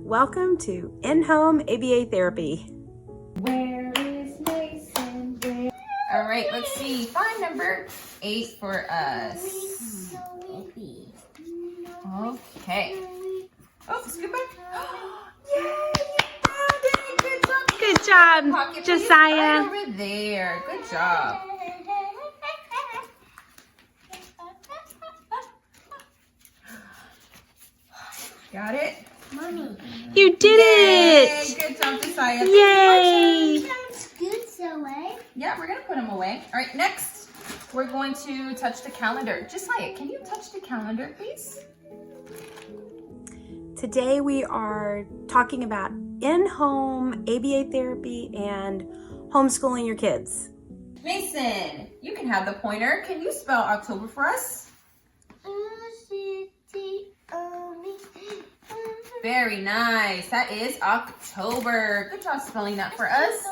Welcome to In-Home ABA Therapy. Where is Mason? All right, let's see. Find number 8 for us. Okay. Oh, scoot back. Yay! You found it. Good job. Good job, Pocket, Josiah. right over there. Good job. Got it? Mommy. You did it! Yay, good job, Josiah. Yay! Sounds good, so eh? Yeah, we're going to put them away. All right, next, we're going to touch the calendar. Josiah, can you touch the calendar, please? Today we are talking about in-home ABA therapy and homeschooling your kids. Mason, you can have the pointer. Can you spell October for us? Very nice. That is October. Good job spelling that for us.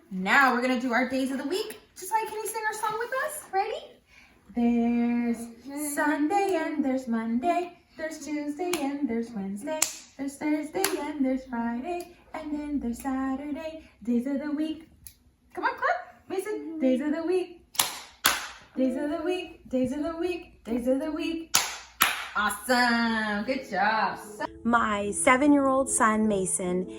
Now we're going to do our days of the week. Josiah, can you sing our song with us? Ready? There's Sunday and there's Monday. There's Tuesday and there's Wednesday. There's Thursday and there's Friday. And then there's Saturday. Days of the week. Come on, clap. Mason. Days of the week. Days of the week. Days of the week. Days of the week. Awesome. Good job. My 7-year-old son, Mason,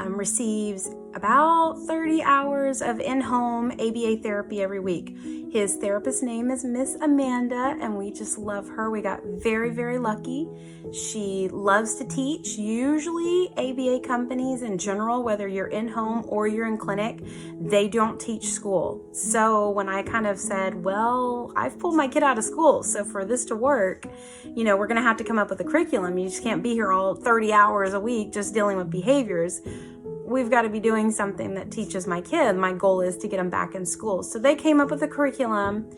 receives about 30 hours of in-home ABA therapy every week. His therapist's name is Miss Amanda, and we just love her. We got very, very lucky. She loves to teach. Usually ABA companies in general, whether you're in-home or you're in clinic, they don't teach school. So when I kind of said, well, I've pulled my kid out of school, so for this to work, you know, we're going to have to come up with a curriculum. You just can't be here all 30 hours a week just dealing with behaviors. We've got to be doing something that teaches my kid. My goal is to get them back in school. So they came up with a curriculum,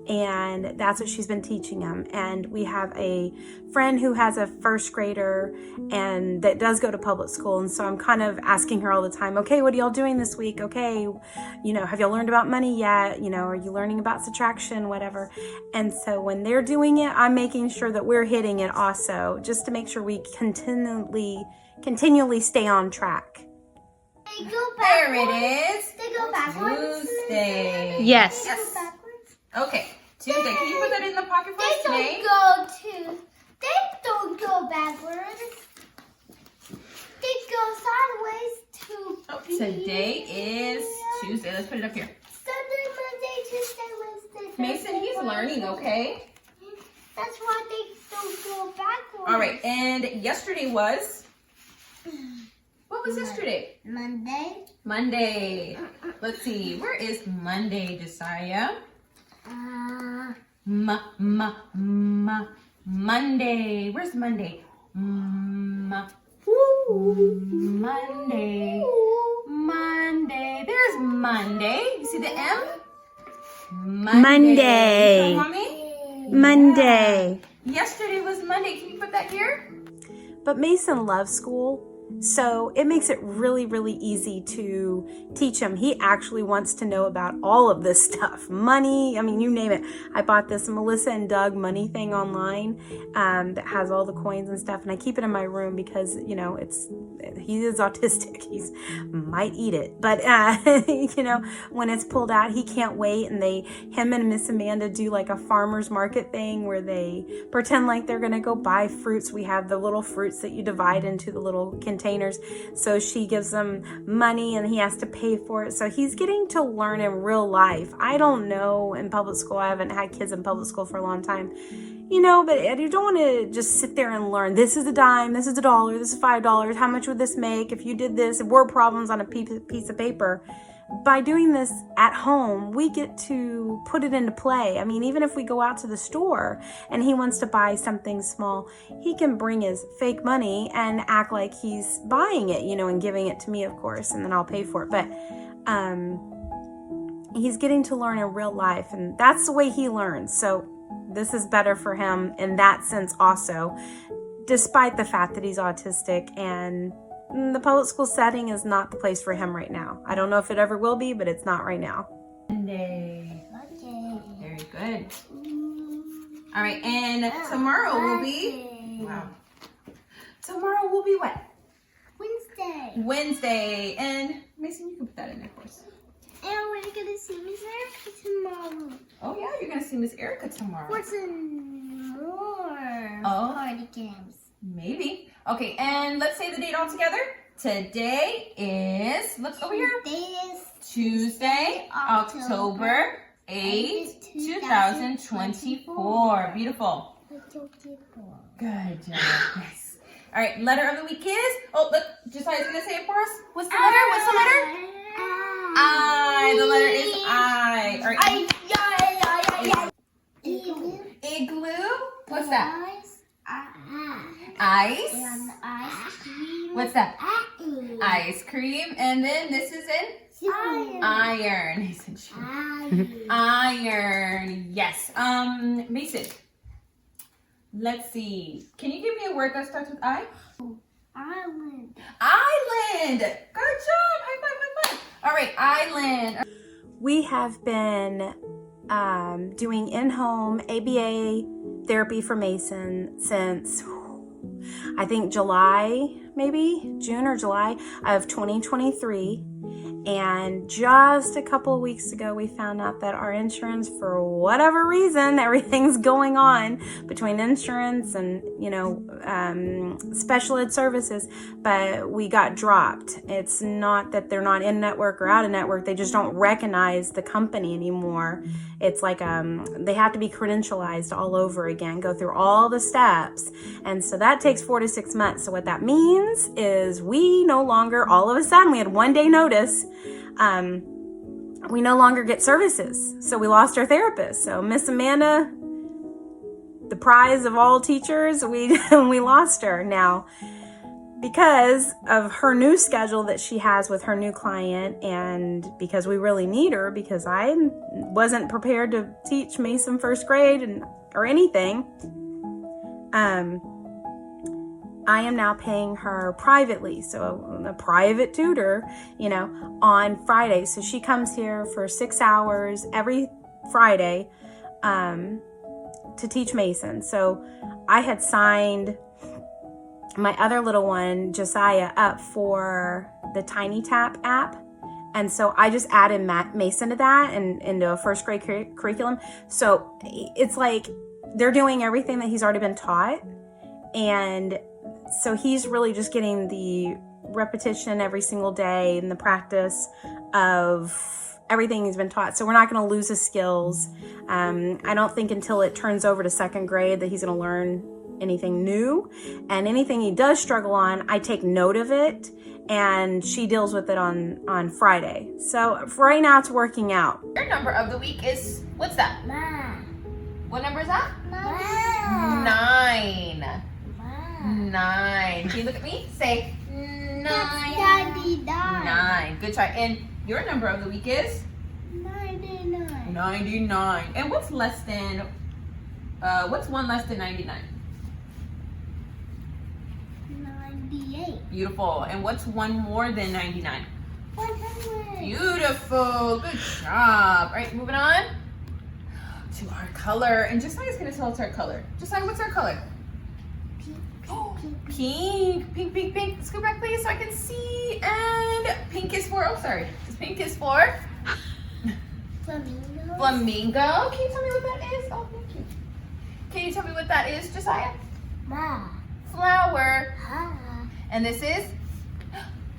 and that's what she's been teaching them. And we have a friend who has a first grader and that does go to public school. And so I'm kind of asking her all the time, okay, what are y'all doing this week? Okay, you know, have y'all learned about money yet? You know, are you learning about subtraction, whatever? And so when they're doing it, I'm making sure that we're hitting it also, just to make sure we continually stay on track. They go There backwards. it is. They go backwards. Yes. Yes. They go backwards. Okay. Tuesday. Can you put that in the pocket for us They today? don't go backwards. They go sideways to Oh, today is Tuesday. Let's put it up here. Sunday, Monday, Tuesday, Wednesday. Mason, he's learning, okay? That's why they don't go backwards. All right. And yesterday was... What was yesterday? Monday. Monday. Let's see. Where is Monday, Josiah? Monday. Where's Monday? Monday. Monday. There's Monday. You see the M? Monday. Come on, Mommy? Monday. Yesterday was Monday. Can you put that here? But Mason loves school, so it makes it really, really easy to teach him. He actually wants to know about all of this stuff. Money, I mean, you name it. I bought this Melissa and Doug money thing online that has all the coins and stuff, and I keep it in my room because, you know, he is autistic. He might eat it, but you know, when it's pulled out, he can't wait. And him and Miss Amanda do like a farmer's market thing where they pretend like they're gonna go buy fruits. We have the little fruits that you divide into the little containers. So she gives him money and he has to pay for it. So he's getting to learn in real life. I don't know in public school. I haven't had kids in public school for a long time. You know, but you don't want to just sit there and learn. This is a dime, this is $1, this is $5. How much would this make if you did this? Word problems on a piece of paper. By doing this at home, we get to put it into play. I mean, even if we go out to the store and he wants to buy something small, he can bring his fake money and act like he's buying it, you know, and giving it to me, of course, and then I'll pay for it. But he's getting to learn in real life, and that's the way he learns. So this is better for him in that sense also, despite the fact that he's autistic, and the public school setting is not the place for him right now. I don't know if it ever will be, but it's not right now. Monday. Very good. All right, and tomorrow will be, wow. Tomorrow will be what? Wednesday. Wednesday. And Mason, you can put that in there for us. And we're gonna see Miss Erica tomorrow. Oh yeah, you're gonna see Miss Erica tomorrow. For some more party games. Maybe. Okay, and let's say the date all together. Today is, look over here. Today is Tuesday, October 8th, 2024. Beautiful. Good job. Yes. All right, letter of the week is, oh, look, Josiah's going to say it for us. What's the letter? What's the letter? I. The letter is I. All right. Igloo. What's that? Ice. What's that? Ice cream. And then this is in? Iron. He said iron. Yes. Mason. Let's see. Can you give me a word that starts with I? Island. Island. Good job. High five, high five. All right, island. We have been doing in-home ABA therapy for Mason since I think July, maybe June or July of 2023. And just a couple of weeks ago, we found out that our insurance, for whatever reason, everything's going on between insurance and, special ed services, but we got dropped. It's not that they're not in network or out of network. They just don't recognize the company anymore. It's like they have to be credentialized all over again, go through all the steps. And so that takes 4 to 6 months. So what that means is we no longer, all of a sudden, we had 1 day notice. We no longer get services. So we lost our therapist. So Miss Amanda, the prize of all teachers, we lost her. Now, because of her new schedule that she has with her new client, and because we really need her, because I wasn't prepared to teach Mason first grade or anything, I am now paying her privately, so a private tutor, on Friday. So she comes here for 6 hours every Friday to teach Mason. So I had signed my other little one, Josiah, up for the Tiny Tap app. And so I just added Mason to that and into a first grade curriculum. So it's like they're doing everything that he's already been taught. And so he's really just getting the repetition every single day and the practice of everything he's been taught. So we're not going to lose his skills. I don't think until it turns over to second grade that he's going to learn anything new. And anything he does struggle on, I take note of it, and she deals with it on Friday. So for right now, it's working out. Your number of the week is, what's that? 9. What number is that? 9. 9. 9. Can you look at me? Say 9. 9. Good try. And your number of the week is 99. 99. And what's less than? What's one less than 99? 98. Beautiful. And what's one more than 99? 100. Beautiful. Good job. All right, moving on to our color. And Josiah's gonna tell us our color. Josiah, what's our color? Pink. Pink. Let's go back, please, so I can see. And pink is for, pink is for? Flamingo. Flamingo. Can you tell me what that is? Oh, thank you. Can you tell me what that is, Josiah? Flower. And this is?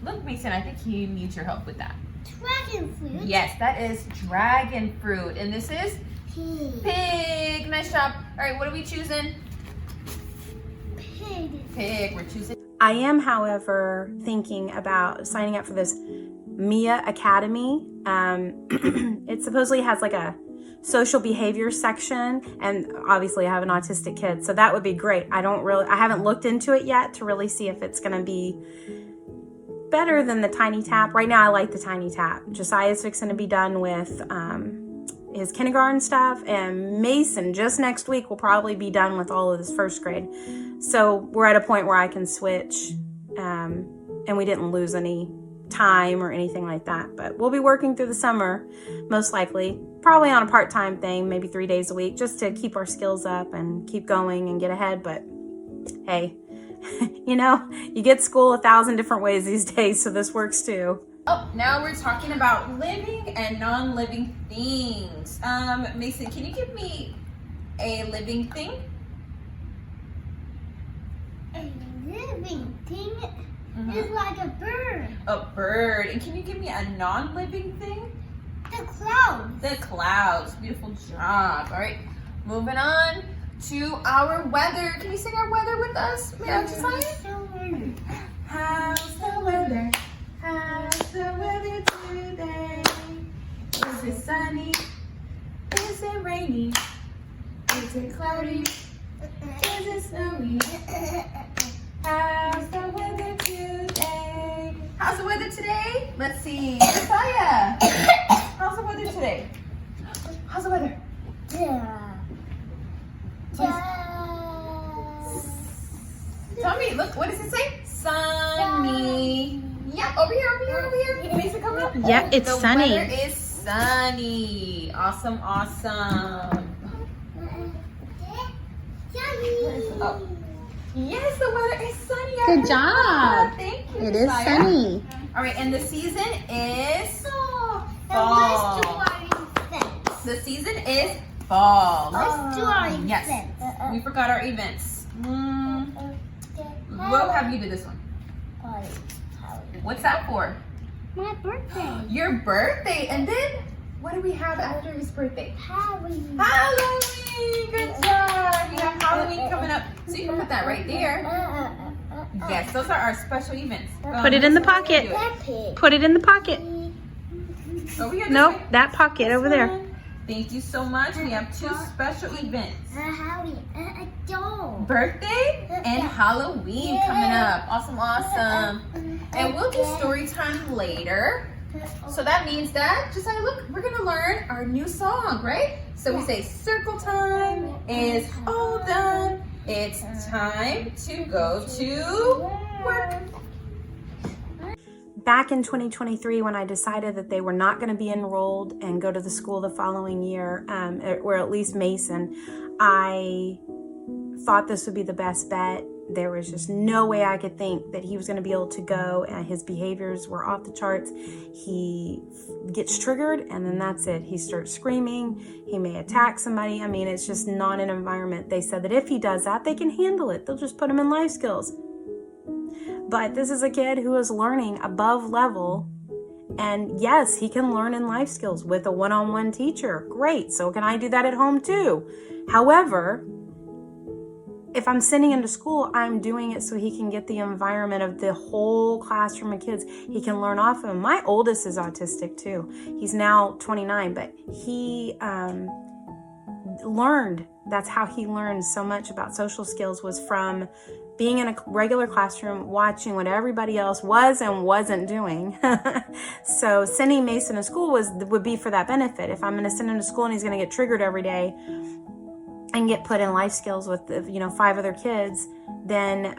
Look, Mason, I think he needs your help with that. Dragon fruit. Yes, that is dragon fruit. And this is? Pig. Nice job. All right, what are we choosing? Pig. We're choosing. I am, however, thinking about signing up for this Mia Academy. It supposedly has like a social behavior section, and obviously I have an autistic kid, so that would be great. I haven't looked into it yet to really see if it's going to be better than the Tiny Tap. Right now I like the Tiny Tap. Josiah's fixing to be done with his kindergarten stuff, and Mason just next week will probably be done with all of his first grade. So we're at a point where I can switch, and we didn't lose any time or anything like that. But we'll be working through the summer, most likely, probably on a part-time thing, maybe 3 days a week, just to keep our skills up and keep going and get ahead. But hey, You know, you get school 1,000 different ways these days, so this works too. Oh, now we're talking about living and non-living things. Mason, can you give me a living thing? A living thing is like a bird. A bird. And can you give me a non-living thing? The clouds. The clouds. Beautiful job. All right, moving on to our weather. Can you sing our weather with us? How's the weather? How's the weather today? Is it sunny? Is it rainy? Is it cloudy? Is it snowy? How's the weather today? How's the weather today? Let's see. Messiah. How's the weather today? How's the weather? Tell me, look, what does it say? Sunny. Yep, over here. Mason, come up. Yeah, it's sunny. The weather is sunny. Awesome. Oh. Yes, the weather is sunny. Good job. Thank you. It is Messiah. sunny. All right, and the season is Let's do our events. the season is fall. Let's do our events. Yes, we forgot our events. What have you do this one? What's that for? My birthday. Your birthday, and then what do we have after his birthday? Halloween. Halloween. Good job. We have Halloween coming up, so you can put that right there. Yes, those are our special events. Put it in the pocket. Put it in the pocket. Over here. Nope, that pocket over there. Thank you so much. We have two special events. Halloween. A doll. Birthday and Halloween coming up. Awesome. And we'll do story time later. So that means that, Josiah, look, we're gonna learn our new song, right? So we say circle time is all done. It's time to go to work. Back in 2023, when I decided that they were not going to be enrolled and go to the school the following year, or at least Mason, I thought this would be the best bet. There was just no way I could think that he was going to be able to go, and his behaviors were off the charts. He gets triggered, and then that's it. He starts screaming. He may attack somebody. I mean, it's just not an environment. They said that if he does that, they can handle it. They'll just put him in life skills. But this is a kid who is learning above level, and yes, he can learn in life skills with a one-on-one teacher. Great. So can I do that at home too? However, if I'm sending him to school, I'm doing it so he can get the environment of the whole classroom of kids. He can learn off of them. My oldest is autistic too. He's now 29, but he learned. That's how he learned so much about social skills, was from being in a regular classroom, watching what everybody else was and wasn't doing. So sending Mason to school would be for that benefit. If I'm going to send him to school and he's going to get triggered every day and get put in life skills with 5 other kids, then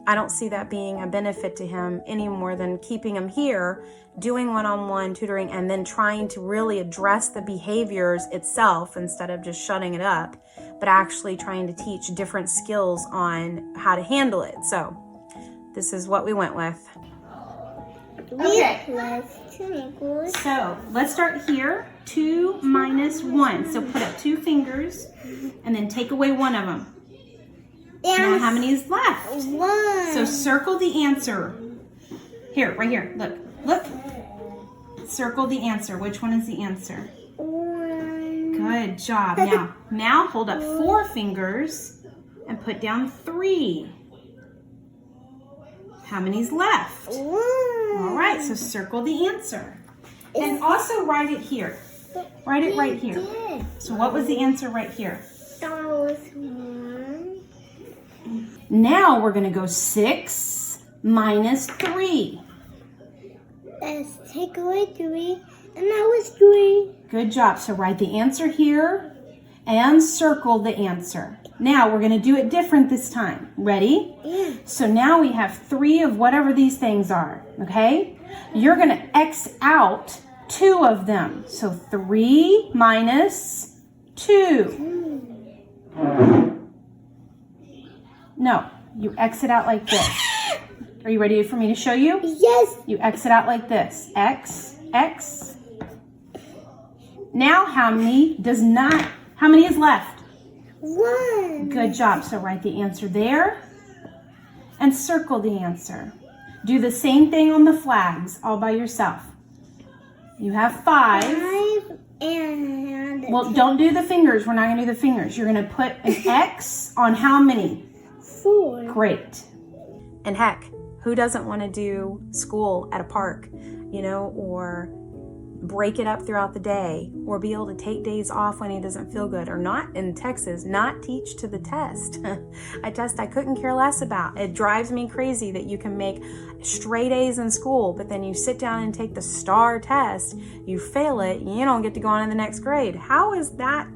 I don't see that being a benefit to him any more than keeping him here, doing one-on-one tutoring, and then trying to really address the behaviors itself instead of just shutting it up, but actually trying to teach different skills on how to handle it. So this is what we went with. Okay. So let's start here. 2 minus 1. So put up 2 fingers and then take away one of them. Now how many is left? 1. So circle the answer. Here, right here. Look. Circle the answer. Which one is the answer? 1. Good job. Now hold up 4 fingers and put down 3. How many's left? 1. All right, so circle the answer. And also write it here. Write it right here. So what was the answer right here? That was 1. Now we're going to go 6 minus 3. Let's take away 3. And that was 3. Good job. So write the answer here and circle the answer. Now we're going to do it different this time. Ready? Yeah. So now we have 3 of whatever these things are. Okay? You're going to X out 2 of them. So 3 minus 2. No, You exit out like this. Are you ready for me to show you? Yes. You exit out like this. X, X. Now how many is left? 1. Good job. So write the answer there and circle the answer. Do the same thing on the flags all by yourself. You have 5. 5 and... Well, don't do the fingers. We're not going to do the fingers. You're going to put an X on how many? 4. Great. And heck, who doesn't want to do school at a park, or break it up throughout the day, or be able to take days off when he doesn't feel good, or not in Texas, not teach to the test. A test I couldn't care less about. It drives me crazy that you can make straight A's in school, but then you sit down and take the STAR test, you fail it, you don't get to go on in the next grade. How is that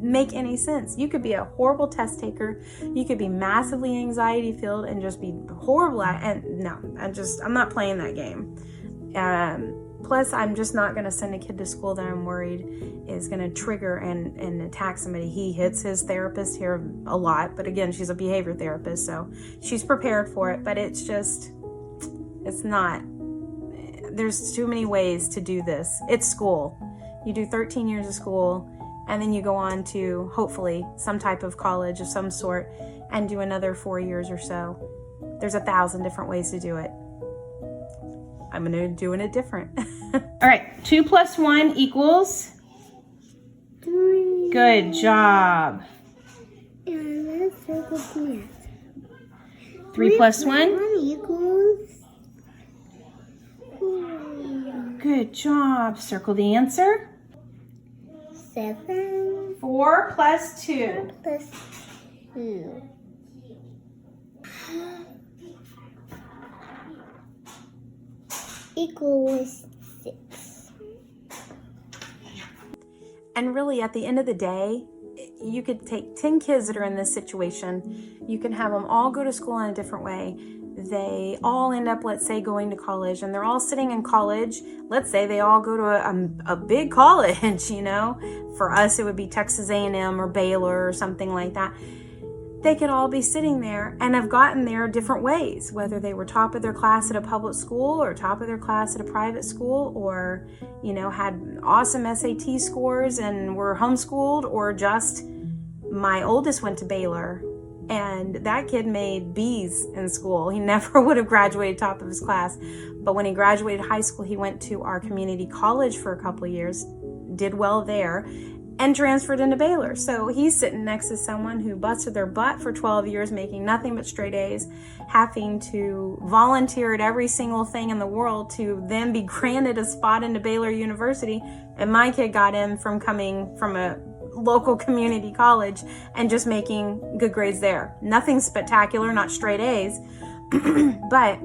make any sense? You could be a horrible test taker, you could be massively anxiety filled and just be horrible I'm not playing that game. Plus, I'm just not going to send a kid to school that I'm worried is going to trigger and attack somebody. He hits his therapist here a lot, but again, she's a behavior therapist, so she's prepared for it, but it's not, there's too many ways to do this. It's school. You do 13 years of school, and then you go on to, hopefully, some type of college of some sort and do another 4 years or so. There's 1,000 different ways to do it. I'm going to be doing it different. All right, 2 plus 1 equals? 3. Good job. And let's circle the answer. 3 plus 1? 1 equals 4. Good job. Circle the answer. 7 4 plus 2. plus 2. Equals 6. And really, at the end of the day, you could take 10 kids that are in this situation. You can have them all go to school in a different way. They all end up, let's say, going to college, and they're all sitting in college. Let's say they all go to a big college, For us, it would be Texas A&M or Baylor or something like that. They could all be sitting there and have gotten there different ways, whether they were top of their class at a public school or top of their class at a private school, or, had awesome SAT scores and were homeschooled, or just my oldest went to Baylor and that kid made B's in school. He never would have graduated top of his class. But when he graduated high school, he went to our community college for a couple of years, did well there, and transferred into Baylor. So he's sitting next to someone who busted their butt for 12 years, making nothing but straight A's, having to volunteer at every single thing in the world to then be granted a spot into Baylor University. And my kid got in from coming from a local community college and just making good grades there. Nothing spectacular, not straight A's, but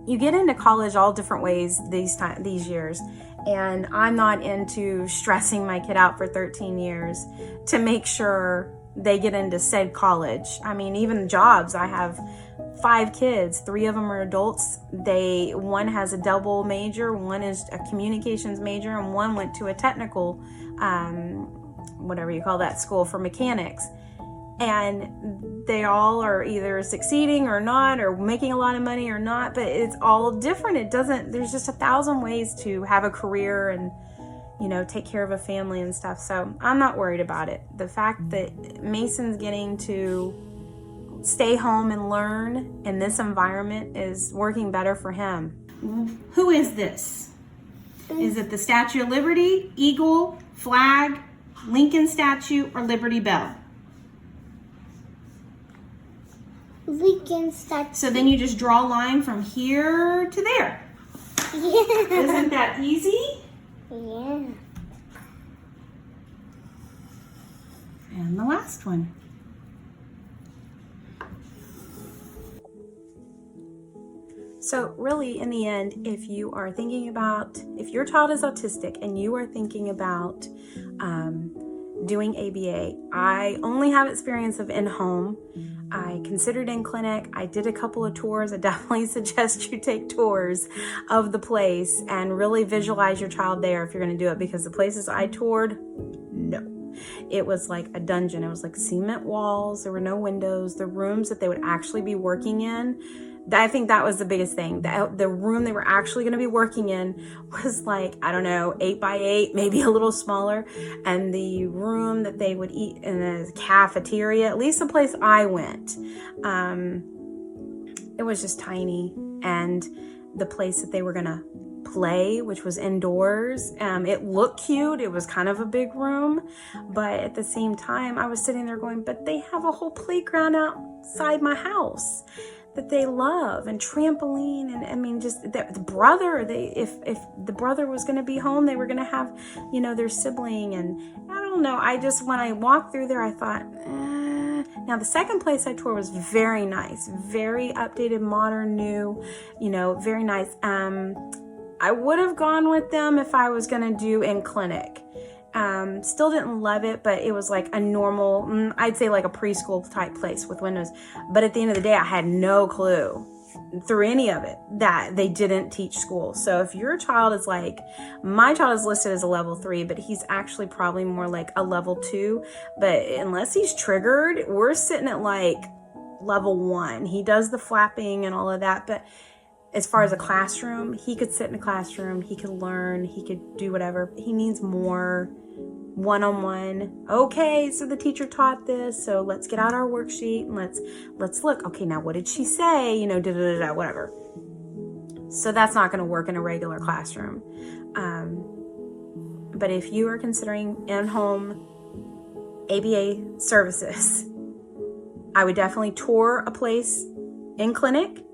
you get into college all different ways these years. And I'm not into stressing my kid out for 13 years to make sure they get into said college. I mean, even jobs. I have 5 kids. 3 of them are adults. One has a double major, one is a communications major, and one went to a technical, whatever you call that school for mechanics. And they all are either succeeding or not, or making a lot of money or not, but it's all different. There's just 1,000 ways to have a career and, take care of a family and stuff. So I'm not worried about it. The fact that Mason's getting to stay home and learn in this environment is working better for him. Who is this? Is it the Statue of Liberty, Eagle, Flag, Lincoln statue, or Liberty Bell? Lincoln statue. So then you just draw a line from here to there. Yeah. Isn't that easy? Yeah. And the last one. So really, in the end, if your child is autistic and you are thinking about doing ABA, I only have experience of in-home. I considered in-clinic. I did a couple of tours. I definitely suggest you take tours of the place and really visualize your child there if you're going to do it, because the places I toured, no. it was like a dungeon. It was like cement walls. There were no windows. The rooms that they would actually be working in, I think that was the biggest thing. The room they were actually going to be working in was like, I don't know, 8 by 8, maybe a little smaller. And the room that they would eat in a cafeteria, at least the place I went, it was just tiny. And the place that they were going to play, which was indoors, it looked cute. It was kind of a big room. But at the same time, I was sitting there going, but they have a whole playground outside my house that they love, and trampoline, and I mean, just the brother, if the brother was going to be home, they were going to have, you know, their sibling. And I don't know, when I walked through there, I thought, Now the second place I toured was very nice, very updated, modern, new, you know, very nice. I would have gone with them if I was going to do in clinic. Still didn't love it, but it was like a normal, I'd say like a preschool type place with windows. But at the end of the day, I had no clue through any of it that they didn't teach school. So if your child is like, my child is listed as a level 3, but he's actually probably more like a level 2. But unless he's triggered, we're sitting at like level 1. He does the flapping and all of that, but as far as a classroom, he could sit in a classroom, he could learn, he could do whatever. He needs more one-on-one. Okay, so the teacher taught this, so let's get out our worksheet and let's look. Okay, now what did she say? You know, whatever. So that's not going to work in a regular classroom. But if you are considering in-home ABA services, I would definitely tour a place in clinic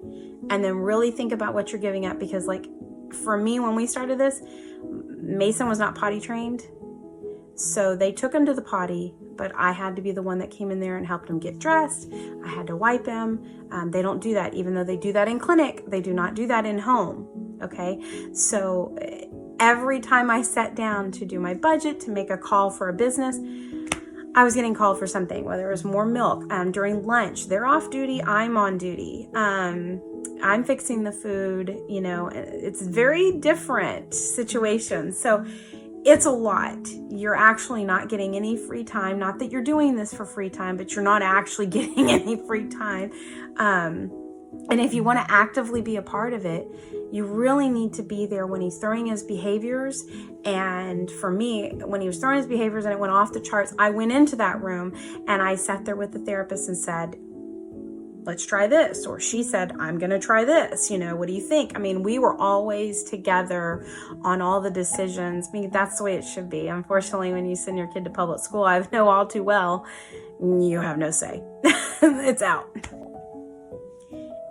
and then really think about what you're giving up. Because like for me, when we started this, Mason was not potty trained. So they took him to the potty, but I had to be the one that came in there and helped him get dressed. I had to wipe him. They don't do that. Even though they do that in clinic, they do not do that in home. Okay. So every time I sat down to do my budget, to make a call for a business, I was getting called for something, whether it was more milk. During lunch, they're off duty, I'm on duty. I'm fixing the food, you know, it's very different situations. So it's a lot. You're actually not getting any free time. Not that you're doing this for free time, but you're not actually getting any free time. And if you want to actively be a part of it, you really need to be there when he's throwing his behaviors. And for me, when he was throwing his behaviors and it went off the charts, I went into that room and I sat there with the therapist and said, let's try this. Or she said, I'm going to try this. You know, what do you think? I mean, we were always together on all the decisions. I mean, that's the way it should be. Unfortunately, when you send your kid to public school, I know all too well, you have no say. It's out.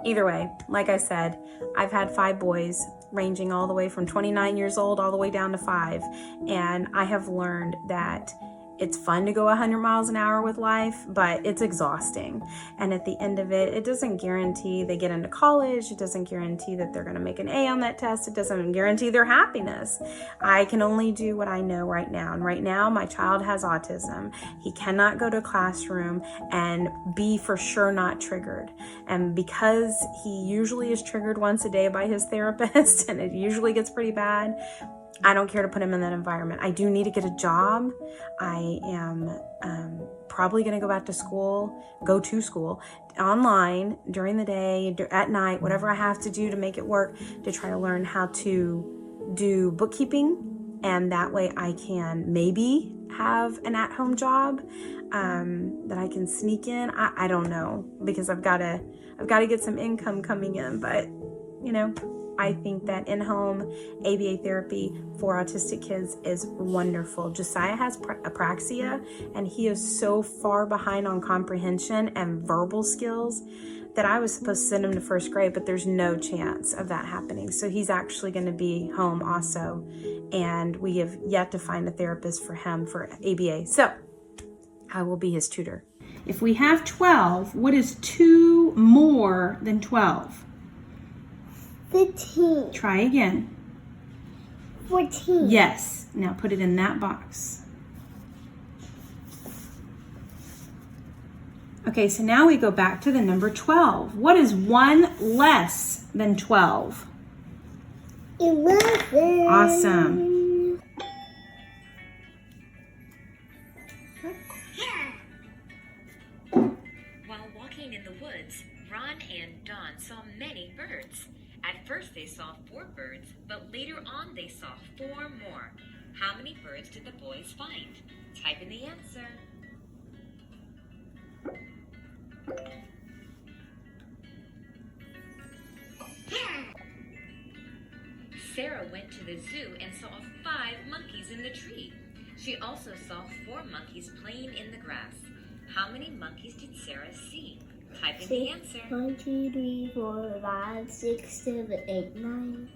Either way, like I said, I've had 5 boys ranging all the way from 29 years old all the way down to 5. And I have learned that it's fun to go 100 miles an hour with life, but it's exhausting. And at the end of it, it doesn't guarantee they get into college. It doesn't guarantee that they're going to make an A on that test. It doesn't guarantee their happiness. I can only do what I know right now. And right now, my child has autism. He cannot go to a classroom and be for sure not triggered. And because he usually is triggered once a day by his therapist, and it usually gets pretty bad, I don't care to put him in that environment. I do need to get a job. I am probably going to go back to school, go to school online during the day, at night, whatever I have to do to make it work, to try to learn how to do bookkeeping. And that way I can maybe have an at-home job that I can sneak in. I don't know, because I've got to get some income coming in. But, you know, I think that in-home ABA therapy for autistic kids is wonderful. Josiah has apraxia, and he is so far behind on comprehension and verbal skills that I was supposed to send him to first grade, but there's no chance of that happening. So he's actually going to be home also, and we have yet to find a therapist for him for ABA. So I will be his tutor. If we have 12, what is 2 more than 12? 15. Try again. 14. Yes. Now put it in that box. Okay, so now we go back to the number 12. What is 1 less than 12? 11. Awesome. woods, Ron and Dawn saw many birds. At first they saw 4 birds, but later on they saw 4 more. How many birds did the boys find? Type in the answer. Sarah went to the zoo and saw 5 monkeys in the tree. She also saw 4 monkeys playing in the grass. How many monkeys did Sarah see? Type in the answer. 1, 2, 3, 4, 5, 6, 7, 8, 9.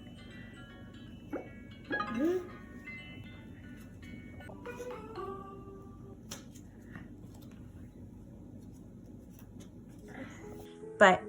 But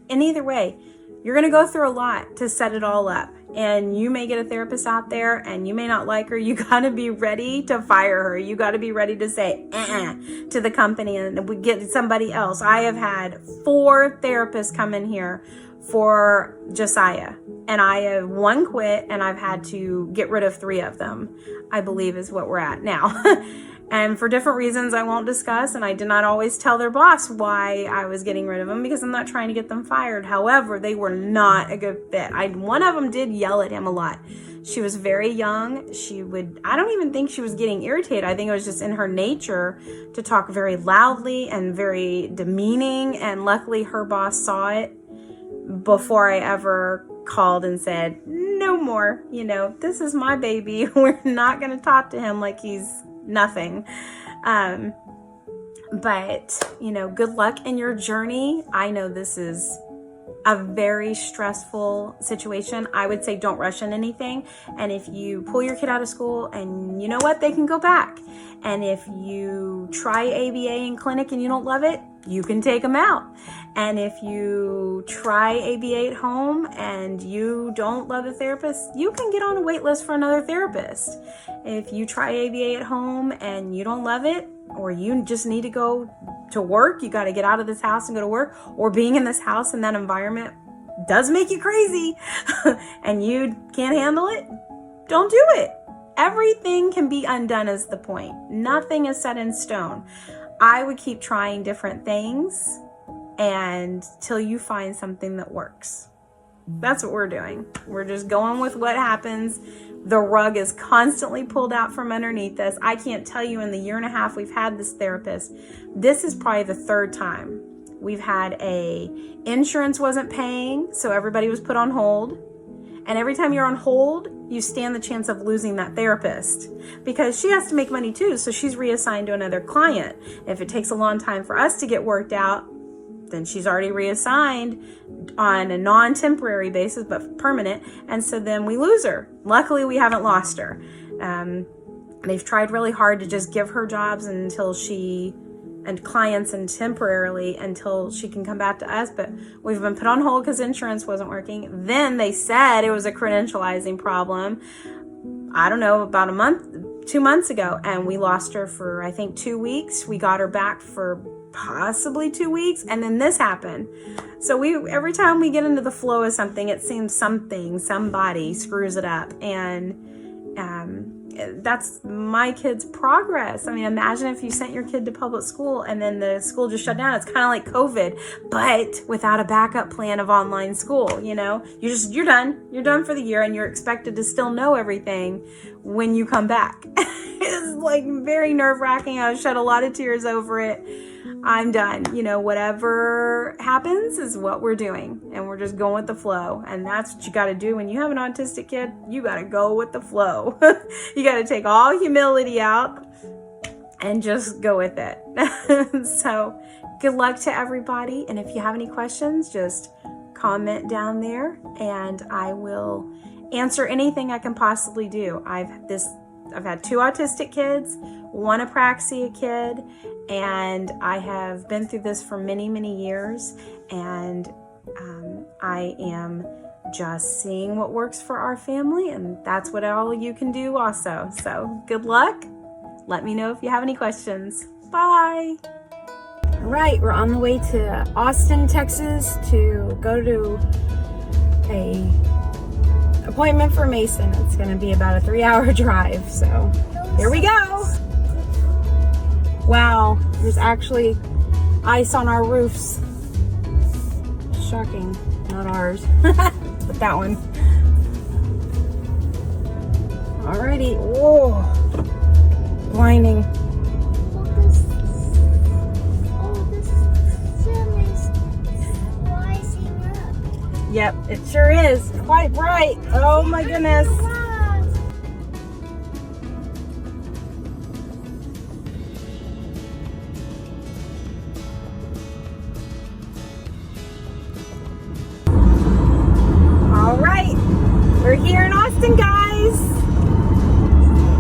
in either way, you're going to go through a lot to set it all up. And you may get a therapist out there and you may not like her. You got to be ready to fire her. You got to be ready to say to the company and we get somebody else. I have had 4 therapists come in here for Josiah. And I have 1 quit and I've had to get rid of 3 of them, I believe is what we're at now. And for different reasons I won't discuss, and I did not always tell their boss why I was getting rid of them because I'm not trying to get them fired. However, they were not a good fit. One of them did yell at him a lot. She was very young. I don't even think she was getting irritated. I think it was just in her nature to talk very loudly and very demeaning. And luckily her boss saw it before I ever called and said, no more, this is my baby. We're not going to talk to him like he's nothing. But good luck in your journey. I know this is a very stressful situation. I would say don't rush in anything. And if you pull your kid out of school and you know what, they can go back. And if you try ABA in clinic and you don't love it, you can take them out. And if you try ABA at home and you don't love the therapist, you can get on a wait list for another therapist. If you try ABA at home and you don't love it, or you just need to go to work, you got to get out of this house and go to work, or being in this house and that environment does make you crazy and you can't handle it, don't do it. Everything can be undone is the point. Nothing is set in stone. I would keep trying different things and till you find something that works. That's what we're doing. We're just going with what happens. The rug is constantly pulled out from underneath us. I can't tell you in the 1.5 years we've had this therapist, this is probably the 3rd time. We've had insurance wasn't paying, so everybody was put on hold. And every time you're on hold, you stand the chance of losing that therapist because she has to make money too. So she's reassigned to another client. If it takes a long time for us to get worked out, then she's already reassigned on a non-temporary basis, but permanent. And so then we lose her. Luckily, we haven't lost her. They've tried really hard to just give her jobs and clients and temporarily until she can come back to us. But we've been put on hold because insurance wasn't working. Then they said it was a credentializing problem. I don't know, about 2 months ago. And we lost her for, I think, 2 weeks. We got her back for possibly 2 weeks. And then this happened. So every time we get into the flow of something, it seems somebody screws it up. And that's my kid's progress. I mean, imagine if you sent your kid to public school and then the school just shut down. It's kind of like COVID, but without a backup plan of online school. You're done for the year, and you're expected to still know everything when you come back. It's like very nerve-wracking. I shed a lot of tears over it. I'm done. Whatever happens is what we're doing, and we're just going with the flow. And that's what you got to do when you have an autistic kid. You got to go with the flow. You got to take all humility out and just go with it. So good luck to everybody. And if you have any questions, just comment down there and I will answer anything I can possibly do. I've had 2 autistic kids, 1 apraxia kid, and I have been through this for many, many years, and I am just seeing what works for our family, and that's what all you can do also. So good luck. Let me know if you have any questions. Bye. All right, we're on the way to Austin, Texas to go to a appointment for Mason. It's going to be about a 3-hour drive, so here we go. Wow, there's actually ice on our roofs. shocking. Not ours. But that one. Alrighty. Whoa. Blinding. This sun is rising up. Yep, it sure is. Quite bright. Oh my goodness. All right, we're here in Austin, guys.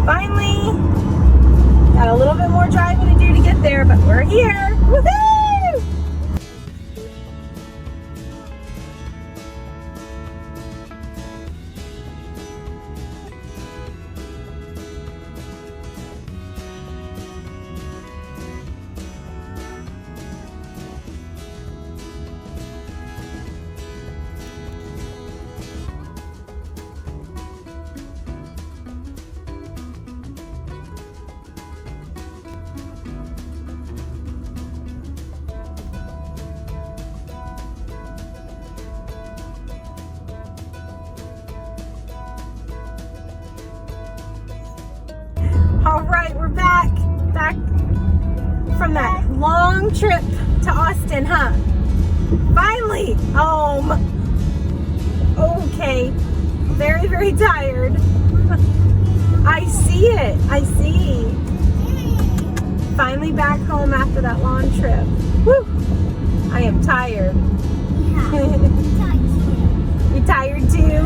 Finally, got a little bit more driving to do to get there, but we're here. Woohoo! All right, we're back from that long trip to Austin, huh? Finally home. Okay, very, very tired. I see it, I see. Finally back home after that long trip. Woo! I am tired. You tired too?